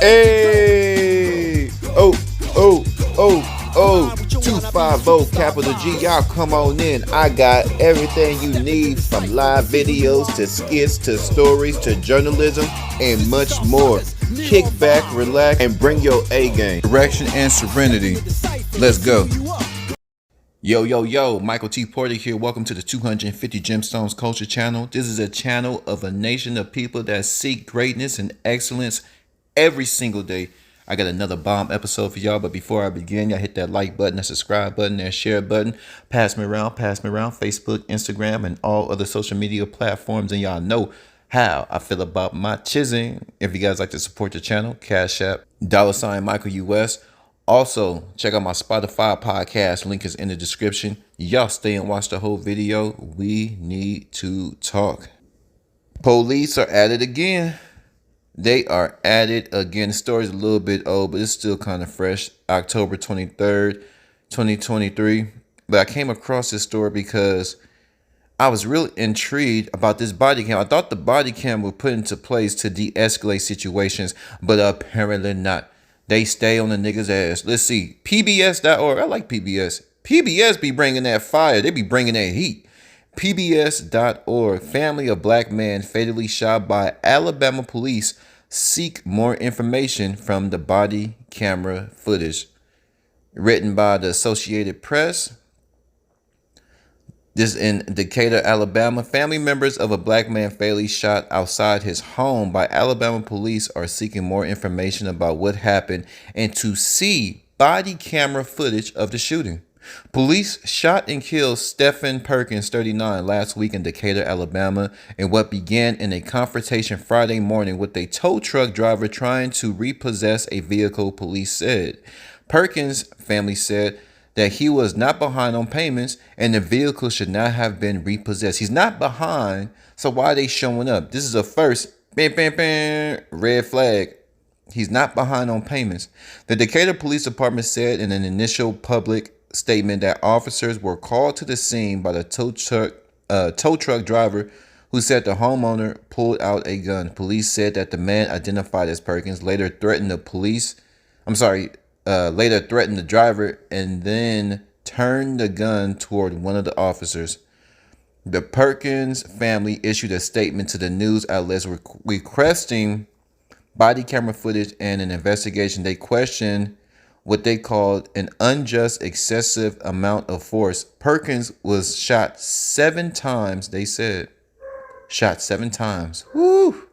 Hey, oh, 250 capital G, y'all come on in. I got everything you need from live videos to skits to stories to journalism and much more. Kick back, relax, and bring your A game. Direction and serenity. Let's go. Yo, Michael T. Porter here. Welcome to the 250 Gemstones Culture Channel. This is a channel of a nation of people that seek greatness and excellence every single day. I got another bomb episode for y'all, but before I begin, y'all hit that like button, that subscribe button, that share button. Pass me around, Facebook, Instagram, and all other social media platforms, and y'all know how I feel about my chizzing. If you guys like to support the channel, Cash App, $ Michael US. Also, check out my Spotify podcast. Link is in the description. Y'all stay and watch the whole video. We need to talk. Police are at it again. They are at it again. The story's a little bit old, but it's still kind of fresh. October 23rd, 2023. But I came across this story because I was really intrigued about this body cam. I thought the body cam was put into place to de-escalate situations, but apparently not. They stay on the niggas' ass. Let's see. PBS.org. I like PBS. PBS be bringing that fire. They be bringing that heat. PBS.org. Family of black man fatally shot by Alabama police seek more information from the body camera footage. Written by the Associated Press. This in Decatur, Alabama. Family members of a black man fatally shot outside his home by Alabama police are seeking more information about what happened and to see body camera footage of the shooting. Police shot and killed Stephen Perkins, 39, last week in Decatur, Alabama, in what began in a confrontation Friday morning with a tow truck driver trying to repossess a vehicle, police said. Perkins' family said that he was not behind on payments and the vehicle should not have been repossessed. He's not behind, so why are they showing up? This is a first, bam, bam, bam, red flag. He's not behind on payments. The Decatur Police Department said in an initial public statement that officers were called to the scene by the tow truck driver who said the homeowner pulled out a gun. Police said that the man identified as Perkins later threatened the driver and then turned the gun toward one of the officers. The Perkins family issued a statement to the news outlets requesting body camera footage and an investigation. They questioned what they called an unjust excessive amount of force. Perkins was shot 7 times, they said. Shot 7 times. Woo!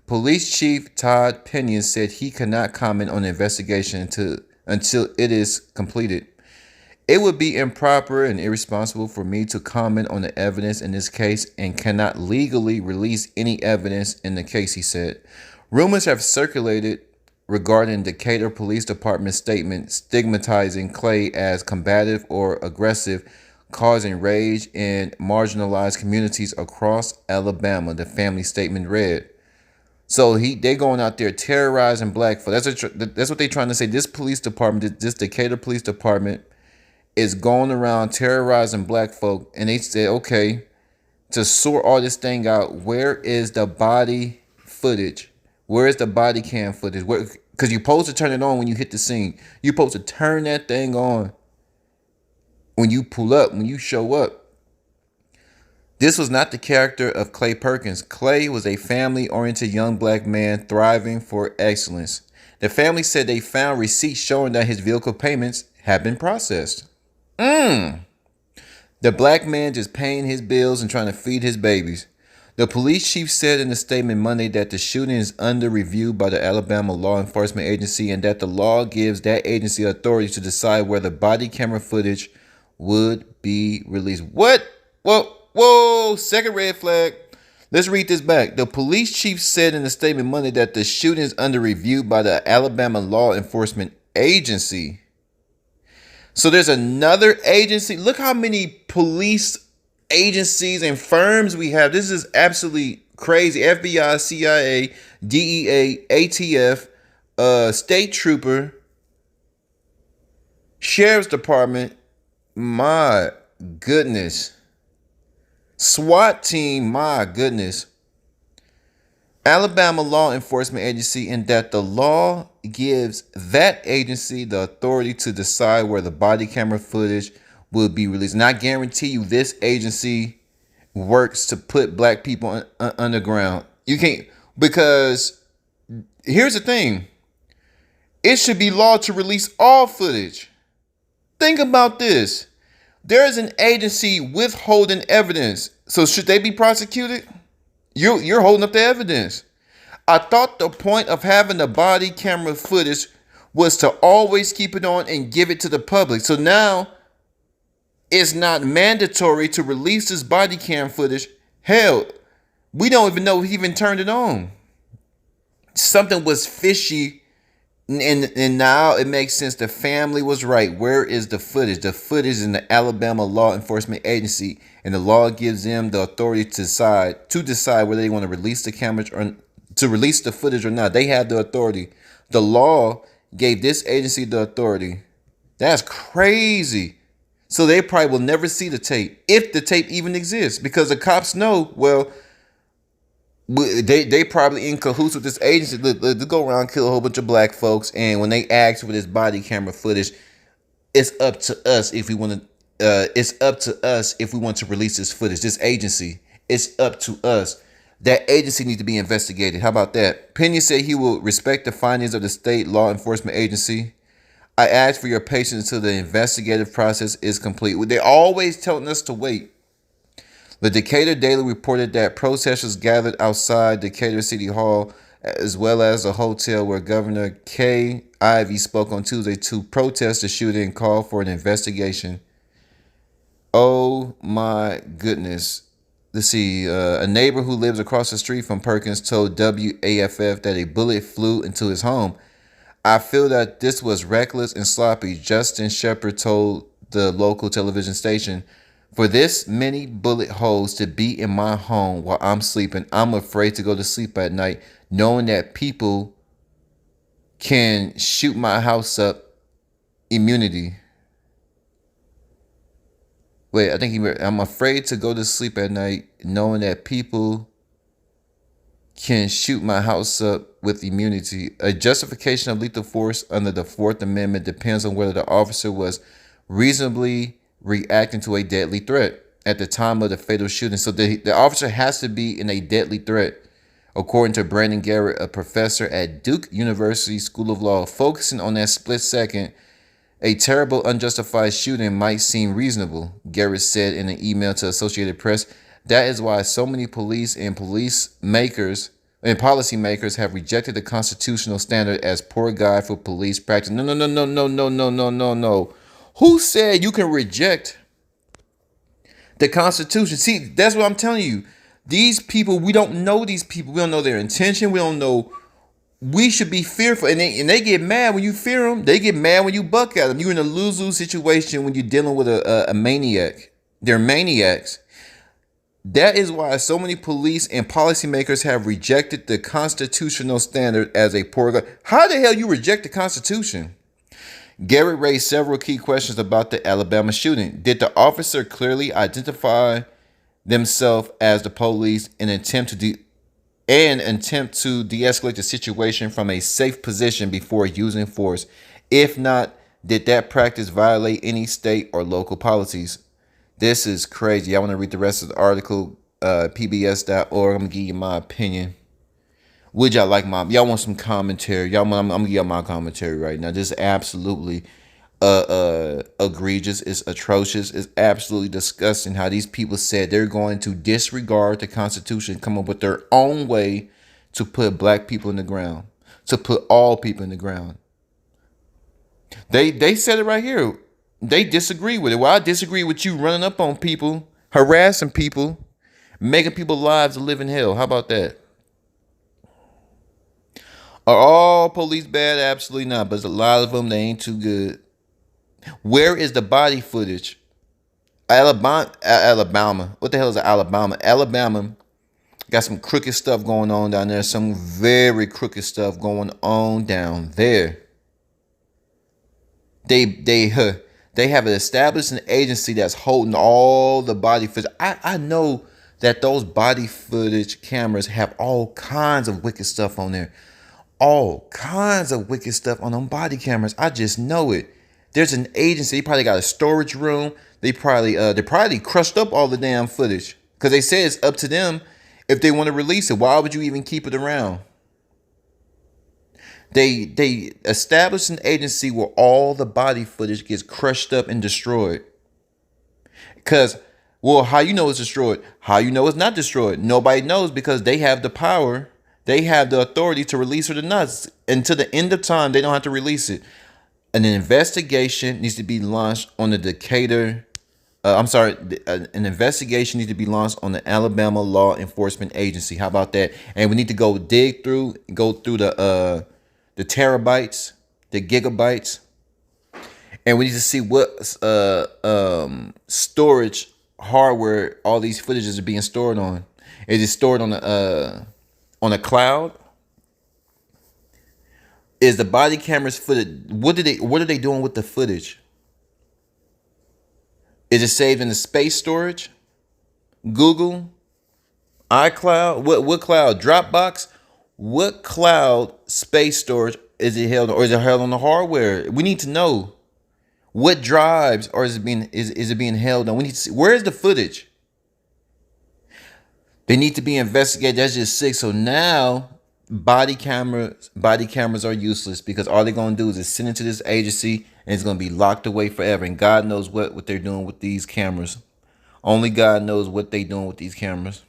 Police Chief Todd Pinion said he cannot comment on the investigation until it is completed. It would be improper and irresponsible for me to comment on the evidence in this case and cannot legally release any evidence in the case, he said. Rumors have circulated regarding Decatur Police Department's statement stigmatizing Clay as combative or aggressive, causing rage in marginalized communities across Alabama, the family statement read. So they going out there terrorizing black folk. That's what they're trying to say. This police department, this Decatur Police Department, is going around terrorizing black folk, and they said, okay, to sort all this thing out, where is the body footage? Where is the body cam footage? Because you're supposed to turn it on when you hit the scene. You're supposed to turn that thing on when you pull up, when you show up. This was not the character of Clay Perkins. Clay was a family-oriented young black man thriving for excellence. The family said they found receipts showing that his vehicle payments had been processed. The black man just paying his bills and trying to feed his babies. The police chief said in a statement Monday that the shooting is under review by the Alabama Law Enforcement Agency and that the law gives that agency authority to decide whether body camera footage would be released. What? Whoa, second red flag. Let's read this back. The police chief said in a statement Monday that the shooting is under review by the Alabama Law Enforcement Agency. So there's another agency. Look how many police agencies and firms we have. This is absolutely crazy. FBI, CIA, DEA, ATF, state trooper, sheriff's department. My goodness. SWAT team, my goodness. Alabama law enforcement agency, in that the law gives that agency the authority to decide where the body camera footage will be released. And I guarantee you, this agency works to put black people underground. You can't, because here's the thing: it should be law to release all footage. Think about this. There is an agency withholding evidence. So should they be prosecuted? You're holding up the evidence. I thought the point of having the body camera footage was to always keep it on and give it to the public. So now it's not mandatory to release this body cam footage. Hell, we don't even know if he even turned it on. Something was fishy. And now it makes sense. The family was right. Where is the footage? The footage is in the Alabama law enforcement agency, and the law gives them the authority to decide whether they want to release the cameras or to release the footage or not. They have the authority. The law gave this agency the authority. That's crazy. So they probably will never see the tape, if the tape even exists, because the cops know, well, they probably in cahoots with this agency. They go around, kill a whole bunch of black folks, and when they ask for this body camera footage, it's up to us if we want to. It's up to us if we want to release this footage. This agency, it's up to us. That agency needs to be investigated. How about that? Pena said he will respect the findings of the state law enforcement agency. I ask for your patience until the investigative process is complete. They're always telling us to wait. The Decatur Daily reported that protesters gathered outside Decatur City Hall, as well as a hotel where Governor Kay Ivey spoke on Tuesday to protest the shooting and call for an investigation. Oh my goodness. Let's see. A neighbor who lives across the street from Perkins told WAFF that a bullet flew into his home. I feel that this was reckless and sloppy, Justin Shepard told the local television station. For this many bullet holes to be in my home while I'm sleeping, I'm afraid to go to sleep at night, knowing that people can shoot my house up. Immunity. Wait, I think I'm afraid to go to sleep at night, knowing that people can shoot my house up with immunity. A justification of lethal force under the Fourth Amendment depends on whether the officer was reasonably reacting to a deadly threat at the time of the fatal shooting. So the officer has to be in a deadly threat, according to Brandon Garrett, a professor at Duke University School of Law. Focusing on that split second, a terrible, unjustified shooting might seem reasonable, Garrett said in an email to Associated Press. That is why so many police and policymakers have rejected the constitutional standard as poor guide for police practice. No. Who said you can reject the Constitution? See, that's what I'm telling you. These people, we don't know these people. We don't know their intention. We don't know. We should be fearful. And they get mad when you fear them. They get mad when you buck at them. You're in a lose-lose situation when you're dealing with a maniac. They're maniacs. That is why so many police and policymakers have rejected the constitutional standard as a poor guide. How the hell you reject the Constitution? Garrett raised several key questions about the Alabama shooting. Did the officer clearly identify themselves as the police in an attempt to de-escalate the situation from a safe position before using force? If not, did that practice violate any state or local policies? This is crazy. I want to read the rest of the article, pbs.org. I'm going to give you my opinion. Would y'all like y'all want some commentary? I'm gonna give y'all my commentary right now. This is absolutely egregious. It's atrocious. It's absolutely disgusting how these people said they're going to disregard the Constitution, come up with their own way to put black people in the ground, to put all people in the ground. They said it right here. They disagree with it. Well, I disagree with you running up on people, harassing people, making people's lives a living hell. How about that? Are all police bad? Absolutely not. But there's a lot of them, they ain't too good. Where is the body footage? Alabama. What the hell is Alabama? Alabama got some crooked stuff going on down there. Some very crooked stuff going on down there. They have established an agency that's holding all the body footage. I know that those body footage cameras have all kinds of wicked stuff on there. All kinds of wicked stuff on them body cameras. I just know it. There's an agency. They probably got a storage room. They probably crushed up all the damn footage because they say it's up to them if they want to release it. Why would you even keep it around? They established an agency where all the body footage gets crushed up and destroyed. Because, well, how you know it's destroyed? How you know it's not destroyed? Nobody knows because they have the power. They have the authority to release it or not. Until the end of time, they don't have to release it. An investigation needs to be launched on the Decatur. An investigation needs to be launched on the Alabama Law Enforcement Agency. How about that? And we need to go through the terabytes, the gigabytes, and we need to see what storage hardware all these footages are being stored on. Is it stored on a cloud? Is the body cameras footage? What are they doing with the footage? Is it saved in the space storage? Google, iCloud, what cloud? Dropbox? What cloud space storage is it held on, or is it held on the hardware? We need to know what drives or is it being held on. We need to see where is the footage. They need to be investigated. That's just sick. So now body cameras are useless because all they're gonna do is send it to this agency and it's gonna be locked away forever. And God knows what they're doing with these cameras. Only God knows what they're doing with these cameras.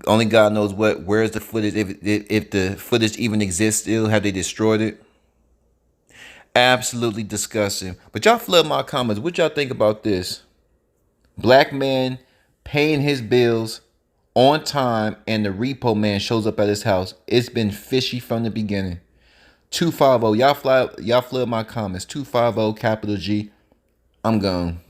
Only God knows where's the footage, if the footage even exists still. Have they destroyed it? Absolutely disgusting. But y'all flood my comments. What y'all think about this? Black man paying his bills on time and the repo man shows up at his house. It's been fishy from the beginning. 250. Y'all flood my comments. 250 capital G. I'm gone.